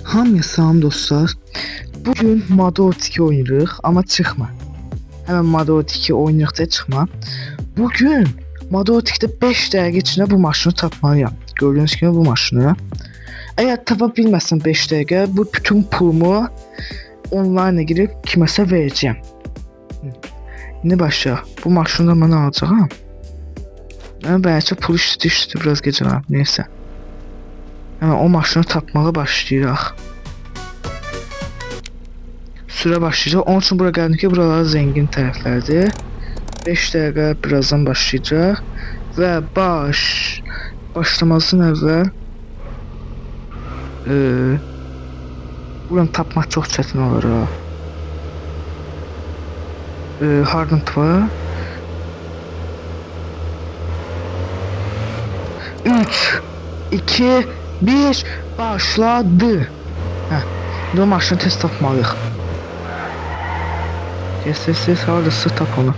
Hamıya salam dostlar. Bugün Mado 2 oynayırıq, amma çıxma. Həmən Mado 2 oynayırıq da çıxma. Bugün Mado 2-də 5 dəqiqə içində bu maşını tapmalıyam. Gördüyünüz kimi bu maşını. Əgər tapa bilməsəm 5 dəqiqə, bu bütün pulumu online'a girib kiməsə verəcəyəm. İndi başlayaq. Bu maşını da mən alacağam. Mən bəlkə pul işlədi biraz gecələnib, neysə. Hemen o maşını tapmağa başlayırıq. Sürə başlayacaq. Onun üçün bura gəldim ki, buralar zəngin tərəflərdir. 5 dəqiqə birazdan başlayacaq. Və başlamazdan əvvəl buranı tapmaq çox çətin olur. Hardan var? 3 2 1 başladı. Hə. Bu maşını tez tapmalıyıq. Kes hardasa tap onu.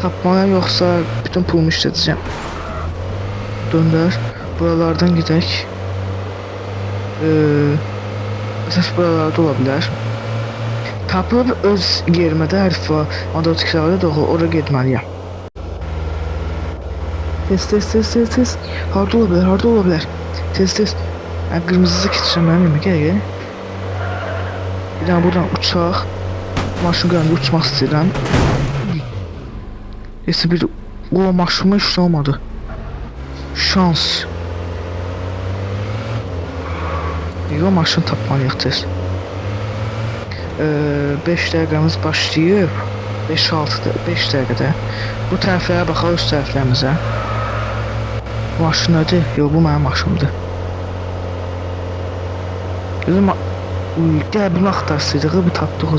Tapmalıyam yoxsa bütün pulumu işlədəcəm. Döndər. Buralardan gedək. Əsas buralarda ola bilər. Tapıb öz yerimə də hərf var. Motosiklərdə doğru ora getməliyəm. Tez. Harda ola bilər? Tez. Qırmızı keçirəm mənim gəl. Bir dənə buradan uçaq. Maşın görəndə uçmaq istəyirəm. Neyse bir o maşınıma işte olmadı. Şans. O maşını tapmalıyıq tez. 5 dəqiqəmiz başlayıb. 5 dəqiqədə. Bu tərəflərə baxaq, üst tərəflərimizə. Bu maşın nədir? Yox, bu mənim maşınımdır. Gözüm gəl bunu axtarsıydıq, bu tapdıq.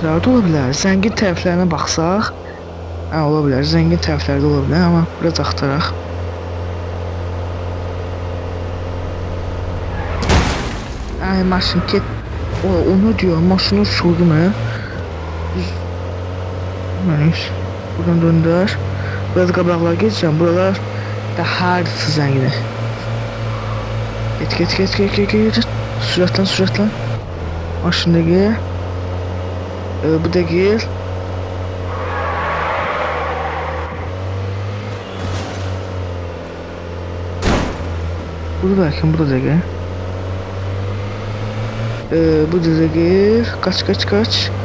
Nerede ola bilər? Zəngin tərəflərinə baxsaq, ola bilər. Zəngin tərəflərdə ola bilər, amma biraz axtaraq. Maşın get. Onu diyor, maşını uçurdu mu? Buradan döndər. Biraz qabaqlar geçeceğim. Buralar da hardisi zəngini. Get. Sürətlə. Maşında gel. Bu da gel. Bu da gel. Bu da gel. Kaç.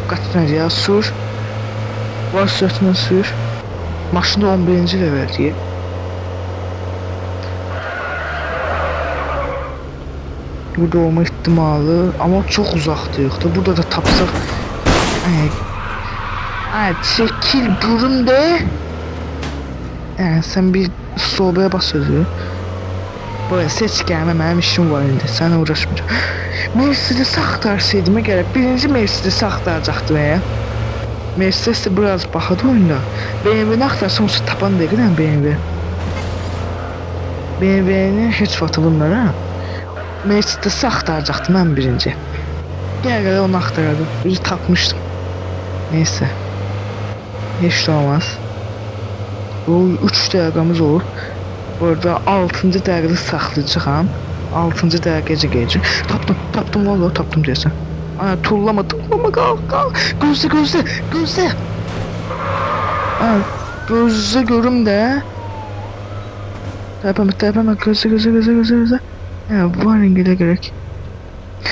Kaçma ya, sür. Var sürətlə sür. Maşında 11-ci level diye. Burada olma ihtimali ama çok uzaktır. Burada da tapsaq. Çekil durum de. Sen bir sobaya basıyorsun. Buraya seç gelme, mənim işim var indi. Sənə uğraşmayacağım. Mercedes axtarsaydım gərək. Birinci Mercedes axtaracaqdım ya. Mercedes de biraz bahadır oyunda. BMW'ni axtarsam olsa tapan deyilən BMW. BMW'nin heç vatı bunlara. Mercedes axtaracaqdım mən birinci. Gəl onu axtarardım. Bizi tapmışdım. Neyse. Hiç de olmaz. Bu 3 dəqiqəmiz olur. Burada 6-cı dəqiqədə saxlayacağam. 6-cı dəqiqəcə gələcək. Tapdım valla, tapdım deyəsən. Tullama, qal. Gözlə. Gözlə görüm də. Təpəmə, gözlə. Var ingilə gərək.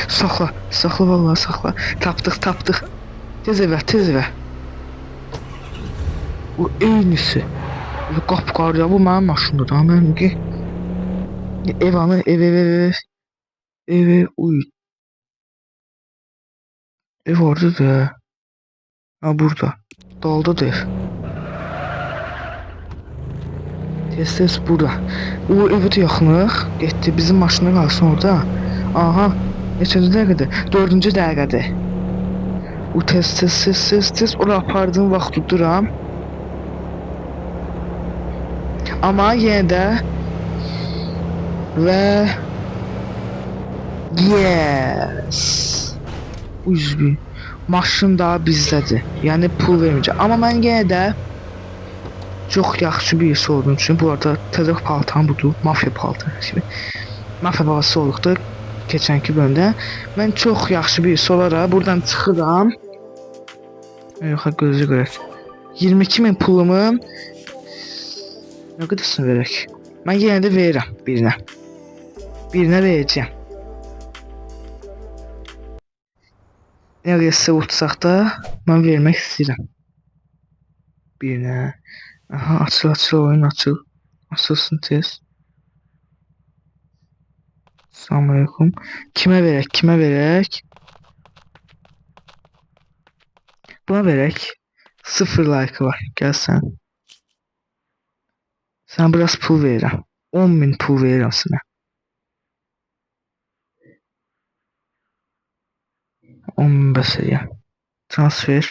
Saxla vallahi saxla. Tapdıq. Tez evə. Bu eynisi. Qapqar ya, bu mənim maşındır da. Mənimki. Ev. Uy. Ev orada da. Burada. Dalda da ev. Tez burada. O evi də yaxınıq. Getdi. Bizim maşına qalsın orada. Aha. Neçənci dəqiqədir? 4-cü dəqiqədir. O tez. Ora apardığım vaxt tuturam. Ama yenə də və yes. Üzgün. Maşın daha bizdədir. Yəni pul verməyəcəm. Amma mən yenə də çox yaxşı bir olduğum üçün bu arada təzə paltam budur. Mafya paltarı kimi. Mafya babası olduqda keçənki bölümdə. Mən çox yaxşı birisi olaraq buradan çıxıram. Yox, gözü görək. 22.000 pulumu nə qədərsini verək? Mən yenə də verirəm birinə. Birinə verəcəyəm. Neresi uçsaq da mən vermək istəyirəm. Birinə. Aha, açıl oyun açıl. Açılsın tez. Selamünaleyküm. Kimə verək? Buna verək. 0 like var. Gəl sən. Sən biraz pul verirəm. 10.000 pul verirəm sənə. 10.000 bəs eləyəm. Transfer.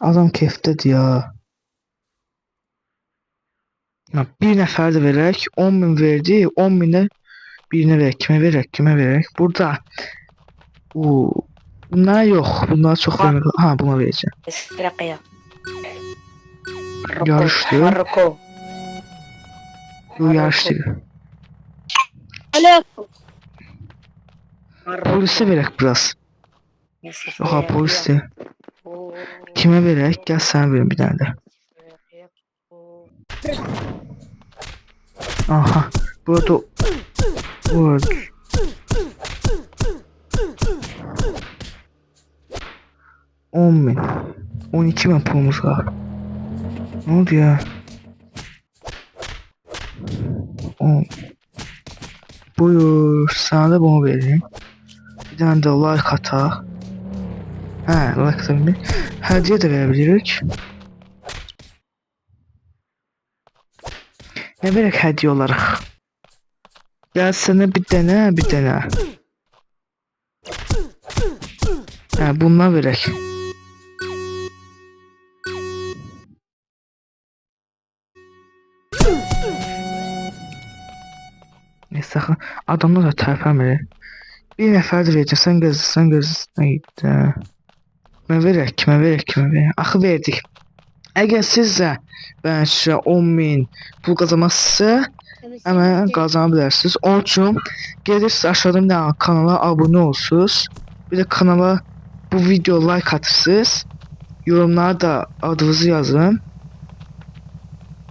Adam keyfdədir ya. Bir nəfər də verək. 10.000 verdi. 10.000-də birinə verək. Kimə verək? Burada. Bunlar yox. Bunlar çox vermək. Ha, buna verəcəm. استرقية Yarışdır. حركوا Bu yarışdır. عليكم Polisə verək biraz. Oha, polisdir. Kimə verək? Gəl sənə verin bir dənə də. Aha. Burada 10.000 12.000 pulumuz var. Ne oldu ya? Buyur, sana da bunu vereyim. Bir tane de like ata. Like tabii. Hediye de verebilirik. Ne verək hediye olarak? Gel sana bir tane. Bundan verək. Neyse, adamlar da tərpənmir. Bir nəfər də verəcək, sən gözləsən. Kimə verək? Axı verdik. Əgər siz də bəlkə 10.000 pul qazanmazsa, hemen qazana bilərsiniz. Onun üçün gelirsiniz aşağıda bir dənə kanala abunə olursunuz. Bir də kanala bu video like atırsınız. Yorumlara da adınızı yazın.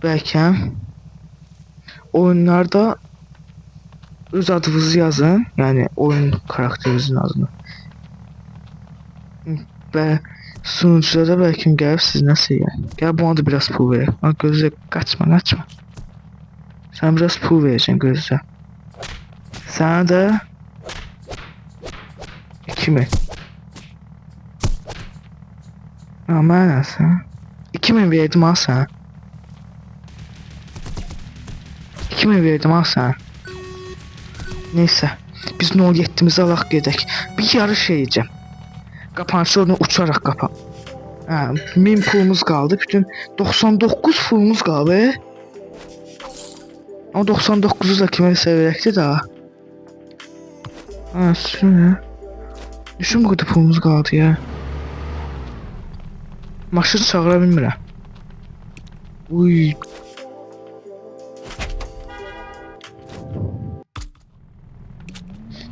Bəlkə oyunlarda öz adınızı yazın. Yəni oyun karakterinizin adını. Və sunuculara bəlkə gəlib siz nəsə yəni. Gəl buna da biraz pul verək. Gözlə, qaçma. Sən biraz pul verəcəksən, gözlə. Sənə də 2.000. Mənə nəsə? 2.000 verdim ha sənə. 2.000 verdim ha sənə. Neyse, biz 07'mizi alaq gedək. Bir yarış edəcəm. Qapanışı oradan uçaraq qapan. 1000 pulumuz qaldı. Bütün 99 pulumuz qaldı. Ama 99'u da kimə verəkdir da. Düşün bu qədər pulumuz qaldı ya. Maşın çağıra bilmirəm. Uy.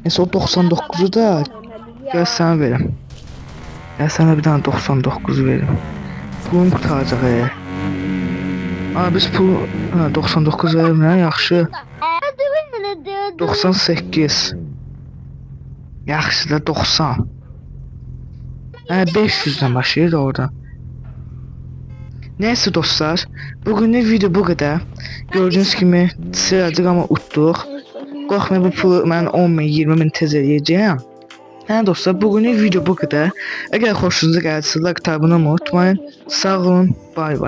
Neyse, o 99'u da gəl sənə verim. Gəl sənə bir dənə 99 verim. Pulum qutaracaq biz pul 99 verim, yaxşı. 98. Yaxşı da 90. 500'den başlayır oradan. Neyse dostlar, bugünlük video bu qədər. Gördüğünüz kimi sıracıq ama utduq. Qorxmayın, bu pulu mən 10.000, 20.000 tez eləyəcəyəm. Dostlar, bugünlük video bu qədər. Əgər xoşunuza gəlirsə, like tabını unutmayın. Sağ olun, bay bay.